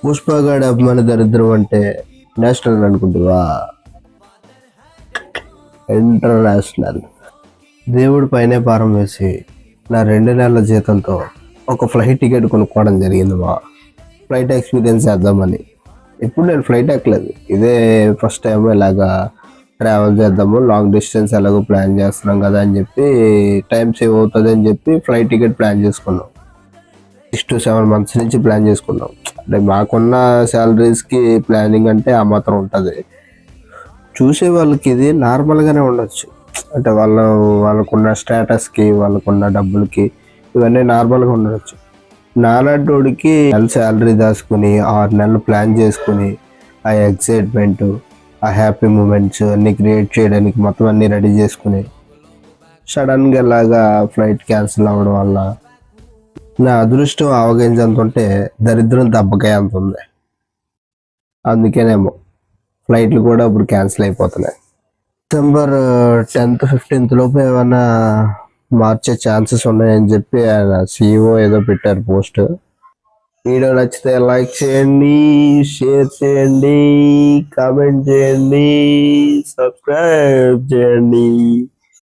పుష్పగాడి అభిమాన దరిద్రం అంటే నేషనల్ అనుకుంటువా? ఇంటర్నేషనల్. దేవుడి పైనే భారం వేసి నా 2 నెలల జీతంతో ఒక ఫ్లైట్ టికెట్ కొనుక్కోవడం జరిగింది ఫ్లైట్ ఎక్స్పీరియన్స్ చేద్దామని. ఇప్పుడు నేను ఫ్లైట్ ఎక్కలేదు, ఇదే ఫస్ట్ టైం ఇలాగా ట్రావెల్ చేద్దాము, లాంగ్ డిస్టెన్స్ ఎలాగో ప్లాన్ చేస్తున్నాం కదా అని చెప్పి, టైం సేవ్ అవుతుంది అని చెప్పి ఫ్లైట్ టికెట్ ప్లాన్ చేసుకున్నాం. 6 to 7 months నుంచి ప్లాన్ చేసుకున్నాం. అంటే మాకున్న శాలరీస్కి ప్లానింగ్ అంటే ఆ మాత్రం ఉంటుంది. చూసే వాళ్ళకి ఇది నార్మల్గానే ఉండొచ్చు, అంటే వాళ్ళకున్న స్టేటస్కి, వాళ్ళకున్న డబ్బులకి ఇవన్నీ నార్మల్గా ఉండవచ్చు. నాలాంటోడికి నెల శాలరీ దాచుకుని 6 నెలలు ప్లాన్ చేసుకుని ఆ ఎక్సైట్మెంట్, ఆ హ్యాపీ మూమెంట్స్ అన్నీ క్రియేట్ చేయడానికి మొత్తం అన్నీ రెడీ చేసుకుని సడన్గా ఇలాగా ఫ్లైట్ క్యాన్సిల్ అవ్వడం వల్ల నా అదృష్టం ఆవగింజ అంత ఉంటే దరిద్రం దెబ్బకాయ అంత ఉంది. అందుకేనేమో ఫ్లైట్లు కూడా ఇప్పుడు క్యాన్సిల్ అయిపోతున్నాయి. December 10th 15th లోపు ఏమైనా మార్చే ఛాన్సెస్ ఉన్నాయని చెప్పి ఆయన CEO ఏదో పెట్టారు పోస్ట్. వీడియో నచ్చితే లైక్ చేయండి, షేర్ చేయండి, కామెంట్ చేయండి, సబ్స్క్రైబ్ చేయండి.